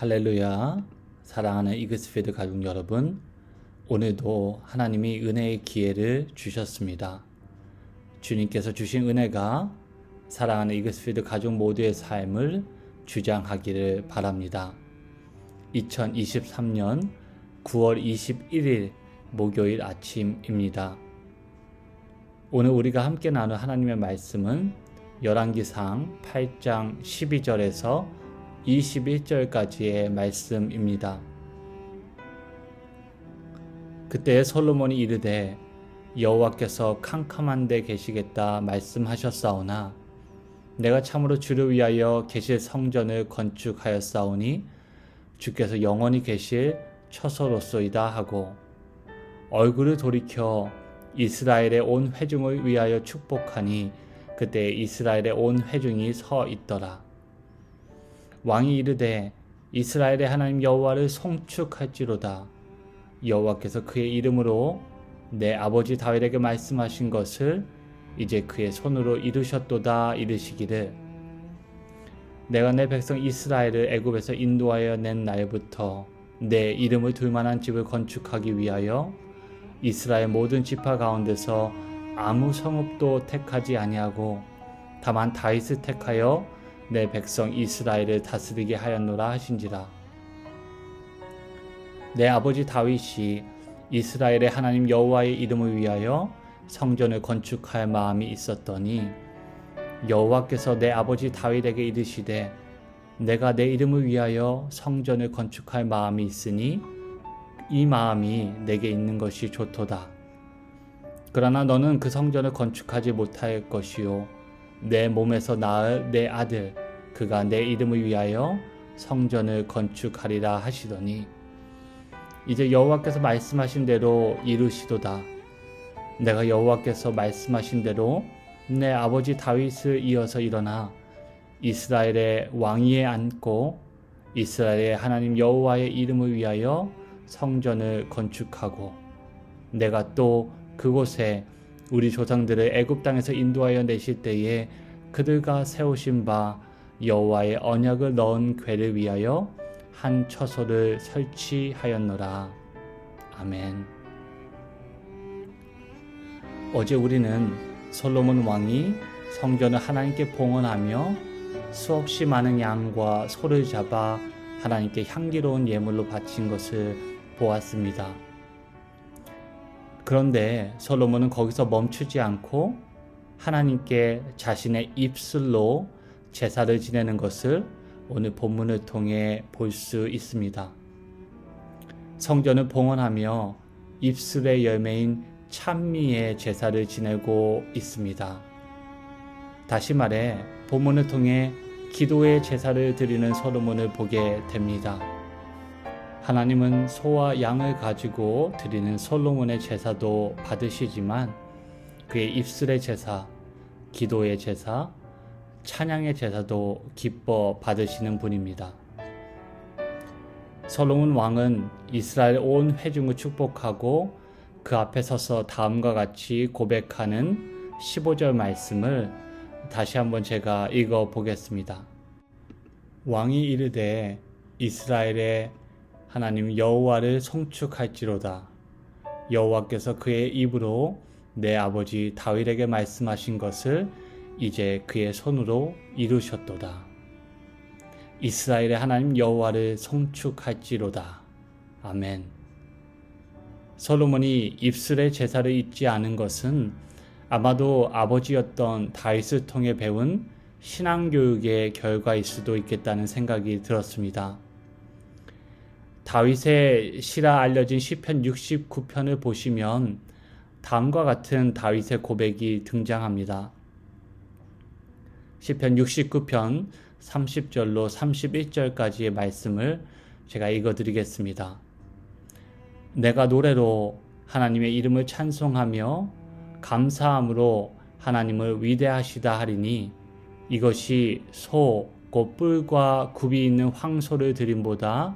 할렐루야. 사랑하는 이그스피드 가족 여러분, 오늘도 하나님이 은혜의 기회를 주셨습니다. 주님께서 주신 은혜가 사랑하는 이그스피드 가족 모두의 삶을 주장하기를 바랍니다. 2023년 9월 21일 목요일 아침입니다. 오늘 우리가 함께 나눌 하나님의 말씀은 열왕기상 8장 12절에서 21절까지의 말씀입니다. 그때 솔로몬이 이르되 여호와께서 캄캄한 데 계시겠다 말씀하셨사오나 내가 참으로 주를 위하여 계실 성전을 건축하였사오니 주께서 영원히 계실 처소로소이다 하고 얼굴을 돌이켜 이스라엘의 온 회중을 위하여 축복하니 그때 이스라엘의 온 회중이 서 있더라. 왕이 이르되 이스라엘의 하나님 여호와를 송축할지로다. 여호와께서 그의 이름으로 내 아버지 다윗에게 말씀하신 것을 이제 그의 손으로 이루셨도다 이르시기를 내가 내 백성 이스라엘을 애굽에서 인도하여 낸 날부터 내 이름을 둘 만한 집을 건축하기 위하여 이스라엘 모든 지파 가운데서 아무 성읍도 택하지 아니하고 다만 다윗을 택하여 내 백성 이스라엘을 다스리게 하였노라 하신지라. 내 아버지 다윗이 이스라엘의 하나님 여호와의 이름을 위하여 성전을 건축할 마음이 있었더니 여호와께서 내 아버지 다윗에게 이르시되 내가 내 이름을 위하여 성전을 건축할 마음이 있으니 이 마음이 내게 있는 것이 좋도다. 그러나 너는 그 성전을 건축하지 못할 것이요 내 몸에서 낳을 내 아들 그가 내 이름을 위하여 성전을 건축하리라 하시더니 이제 여호와께서 말씀하신 대로 이루시도다. 내가 여호와께서 말씀하신 대로 내 아버지 다윗을 이어서 일어나 이스라엘의 왕위에 앉고 이스라엘의 하나님 여호와의 이름을 위하여 성전을 건축하고 내가 또 그곳에 우리 조상들을 애굽 땅에서 인도하여 내실 때에 그들과 세우신 바 여호와의 언약을 넣은 궤를 위하여 한 처소를 설치하였노라. 아멘. 어제 우리는 솔로몬 왕이 성전을 하나님께 봉헌하며 수없이 많은 양과 소를 잡아 하나님께 향기로운 예물로 바친 것을 보았습니다. 그런데 솔로몬은 거기서 멈추지 않고 하나님께 자신의 입술로 제사를 지내는 것을 오늘 본문을 통해 볼 수 있습니다. 성전을 봉헌하며 입술의 열매인 찬미의 제사를 지내고 있습니다. 다시 말해 본문을 통해 기도의 제사를 드리는 솔로몬을 보게 됩니다. 하나님은 소와 양을 가지고 드리는 솔로몬의 제사도 받으시지만 그의 입술의 제사, 기도의 제사, 찬양의 제사도 기뻐 받으시는 분입니다. 솔로몬 왕은 이스라엘 온 회중을 축복하고 그 앞에 서서 다음과 같이 고백하는 15절 말씀을 다시 한번 제가 읽어 보겠습니다. 왕이 이르되 이스라엘의 하나님 여호와를 송축할지로다. 여호와께서 그의 입으로 내 아버지 다윗에게 말씀하신 것을 이제 그의 손으로 이루셨도다. 이스라엘의 하나님 여호와를 송축할지로다. 아멘. 솔로몬이 입술의 제사를 잊지 않은 것은 아마도 아버지였던 다윗을 통해 배운 신앙교육의 결과일 수도 있겠다는 생각이 들었습니다. 다윗의 시라 알려진 시편 69편을 보시면 다음과 같은 다윗의 고백이 등장합니다. 시편 69편 30절로 31절까지의 말씀을 제가 읽어드리겠습니다. 내가 노래로 하나님의 이름을 찬송하며 감사함으로 하나님을 위대하시다 하리니 이것이 소, 곧 뿔과 굽이 있는 황소를 드림보다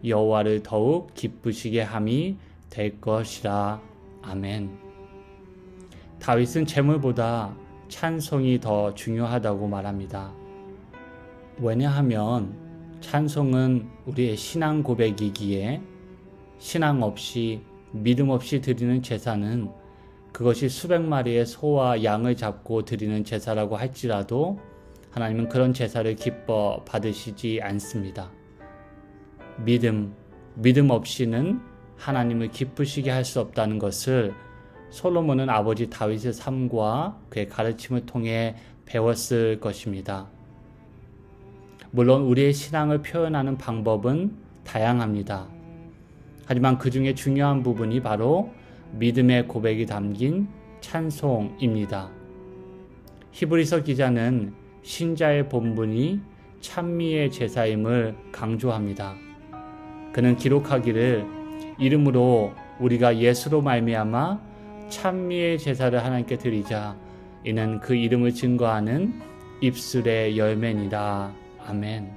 여호와를 더욱 기쁘시게 함이 될 것이라. 아멘. 다윗은 제물보다 찬송이 더 중요하다고 말합니다. 왜냐하면 찬송은 우리의 신앙 고백이기에 신앙 없이 믿음 없이 드리는 제사는 그것이 수백 마리의 소와 양을 잡고 드리는 제사라고 할지라도 하나님은 그런 제사를 기뻐 받으시지 않습니다. 믿음 없이는 하나님을 기쁘시게 할 수 없다는 것을 솔로몬은 아버지 다윗의 삶과 그의 가르침을 통해 배웠을 것입니다. 물론 우리의 신앙을 표현하는 방법은 다양합니다. 하지만 그 중에 중요한 부분이 바로 믿음의 고백이 담긴 찬송입니다. 히브리서 기자는 신자의 본분이 찬미의 제사임을 강조합니다. 그는 기록하기를 이름으로 우리가 예수로 말미암아 찬미의 제사를 하나님께 드리자. 이는 그 이름을 증거하는 입술의 열매니라. 아멘.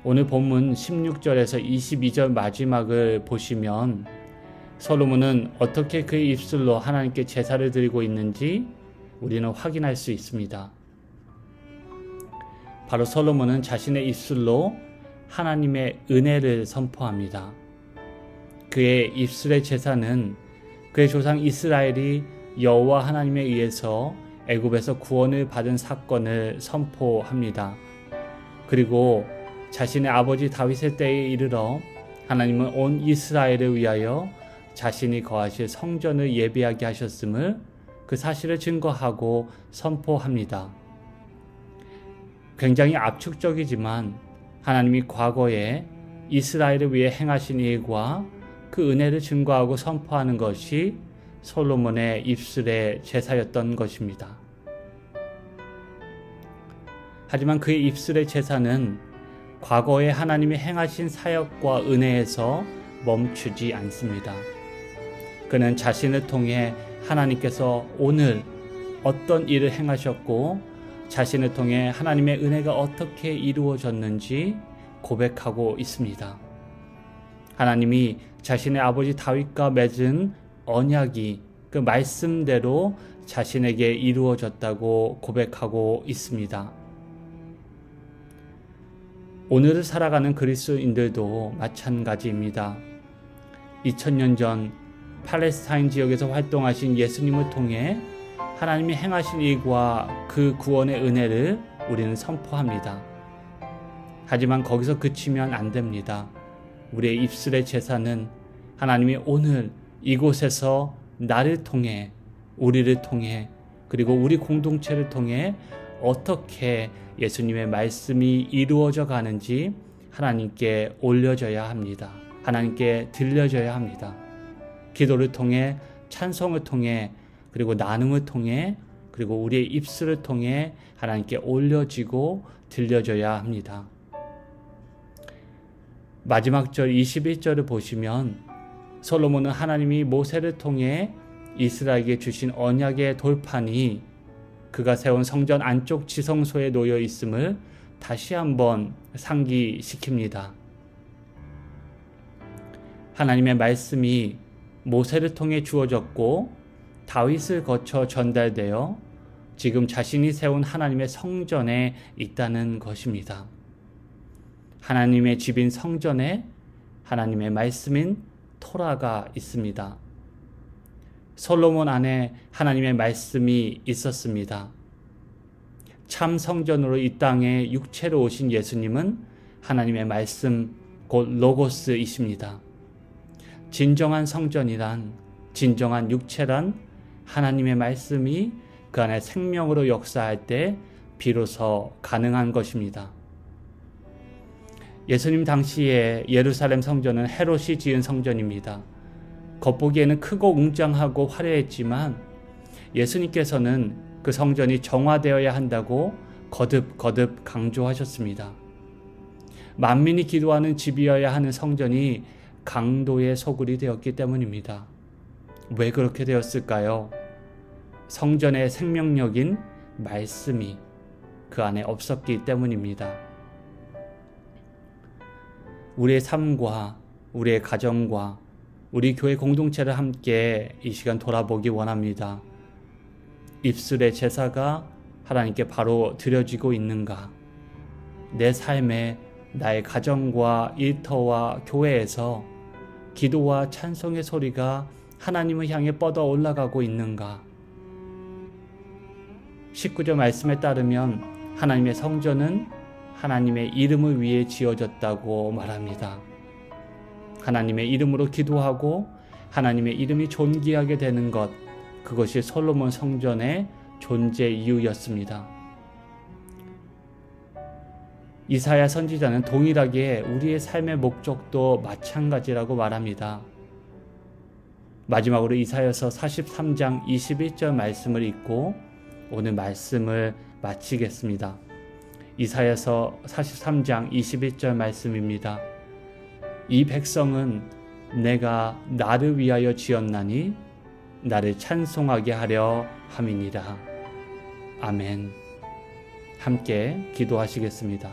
오늘 본문 16절에서 22절 마지막을 보시면 솔로몬은 어떻게 그의 입술로 하나님께 제사를 드리고 있는지 우리는 확인할 수 있습니다. 바로 솔로몬은 자신의 입술로 하나님의 은혜를 선포합니다. 그의 입술의 제사는 그의 조상 이스라엘이 여호와 하나님에 의해서 애굽에서 구원을 받은 사건을 선포합니다. 그리고 자신의 아버지 다윗의 때에 이르러 하나님은 온 이스라엘을 위하여 자신이 거하실 성전을 예비하게 하셨음을 그 사실을 증거하고 선포합니다. 굉장히 압축적이지만 하나님이 과거에 이스라엘을 위해 행하신 일과 그 은혜를 증거하고 선포하는 것이 솔로몬의 입술의 제사였던 것입니다. 하지만 그의 입술의 제사는 과거에 하나님이 행하신 사역과 은혜에서 멈추지 않습니다. 그는 자신을 통해 하나님께서 오늘 어떤 일을 행하셨고 자신을 통해 하나님의 은혜가 어떻게 이루어졌는지 고백하고 있습니다. 하나님이 자신의 아버지 다윗과 맺은 언약이 그 말씀대로 자신에게 이루어졌다고 고백하고 있습니다. 오늘을 살아가는 그리스도인들도 마찬가지입니다. 2000년 전 팔레스타인 지역에서 활동하신 예수님을 통해 하나님이 행하신 일과 그 구원의 은혜를 우리는 선포합니다. 하지만 거기서 그치면 안 됩니다. 우리의 입술의 제사는 하나님이 오늘 이곳에서 나를 통해, 우리를 통해, 그리고 우리 공동체를 통해 어떻게 예수님의 말씀이 이루어져 가는지 하나님께 올려져야 합니다. 하나님께 들려져야 합니다. 기도를 통해, 찬송을 통해, 그리고 나눔을 통해, 그리고 우리의 입술을 통해 하나님께 올려지고 들려져야 합니다. 마지막 절 21절을 보시면 솔로몬은 하나님이 모세를 통해 이스라엘에게 주신 언약의 돌판이 그가 세운 성전 안쪽 지성소에 놓여 있음을 다시 한번 상기시킵니다. 하나님의 말씀이 모세를 통해 주어졌고 다윗을 거쳐 전달되어 지금 자신이 세운 하나님의 성전에 있다는 것입니다. 하나님의 집인 성전에 하나님의 말씀인 토라가 있습니다. 솔로몬 안에 하나님의 말씀이 있었습니다. 참 성전으로 이 땅에 육체로 오신 예수님은 하나님의 말씀, 곧 로고스이십니다. 진정한 성전이란, 진정한 육체란 하나님의 말씀이 그 안에 생명으로 역사할 때 비로소 가능한 것입니다. 예수님 당시에 예루살렘 성전은 헤롯이 지은 성전입니다. 겉보기에는 크고 웅장하고 화려했지만 예수님께서는 그 성전이 정화되어야 한다고 거듭 강조하셨습니다. 만민이 기도하는 집이어야 하는 성전이 강도의 소굴이 되었기 때문입니다. 왜 그렇게 되었을까요? 성전의 생명력인 말씀이 그 안에 없었기 때문입니다. 우리의 삶과 우리의 가정과 우리 교회 공동체를 함께 이 시간 돌아보기 원합니다. 입술의 제사가 하나님께 바로 드려지고 있는가? 내 삶에 나의 가정과 일터와 교회에서 기도와 찬송의 소리가 하나님을 향해 뻗어 올라가고 있는가? 19절 말씀에 따르면 하나님의 성전은 하나님의 이름을 위해 지어졌다고 말합니다. 하나님의 이름으로 기도하고 하나님의 이름이 존귀하게 되는 것, 그것이 솔로몬 성전의 존재 이유였습니다. 이사야 선지자는 동일하게 우리의 삶의 목적도 마찬가지라고 말합니다. 마지막으로 이사야서 43장 21절 말씀을 읽고 오늘 말씀을 마치겠습니다. 이사야서 43장 21절 말씀입니다. 이 백성은 내가 나를 위하여 지었나니 나를 찬송하게 하려 함이니라. 아멘. 함께 기도하시겠습니다.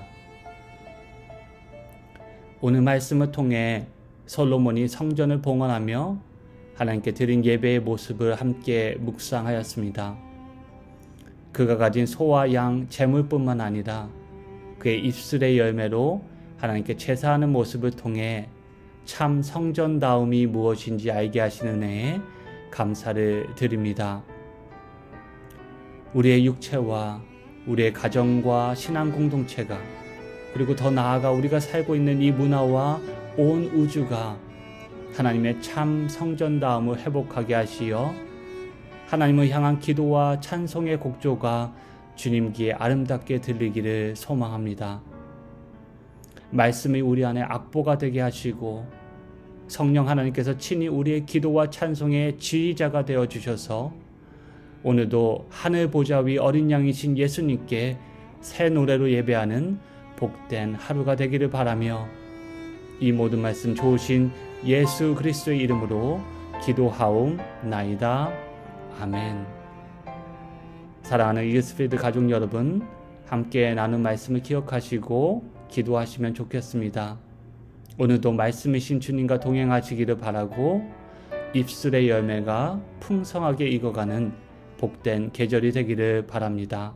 오늘 말씀을 통해 솔로몬이 성전을 봉헌하며 하나님께 드린 예배의 모습을 함께 묵상하였습니다. 그가 가진 소와 양 재물뿐만 아니라 그의 입술의 열매로 하나님께 제사하는 모습을 통해 참 성전다움이 무엇인지 알게 하시는 은혜에 감사를 드립니다. 우리의 육체와 우리의 가정과 신앙 공동체가, 그리고 더 나아가 우리가 살고 있는 이 문화와 온 우주가 하나님의 참 성전다움을 회복하게 하시어 하나님을 향한 기도와 찬송의 곡조가 주님 귀에 아름답게 들리기를 소망합니다. 말씀이 우리 안에 악보가 되게 하시고 성령 하나님께서 친히 우리의 기도와 찬송의 지휘자가 되어주셔서 오늘도 하늘 보좌 위 어린 양이신 예수님께 새 노래로 예배하는 복된 하루가 되기를 바라며 이 모든 말씀 좋으신 예수 그리스도의 이름으로 기도하옵나이다. 아멘. 사랑하는 이글스필드 가족 여러분, 함께 나눈 말씀을 기억하시고 기도하시면 좋겠습니다. 오늘도 말씀이신 주님과 동행하시기를 바라고 입술의 열매가 풍성하게 익어가는 복된 계절이 되기를 바랍니다.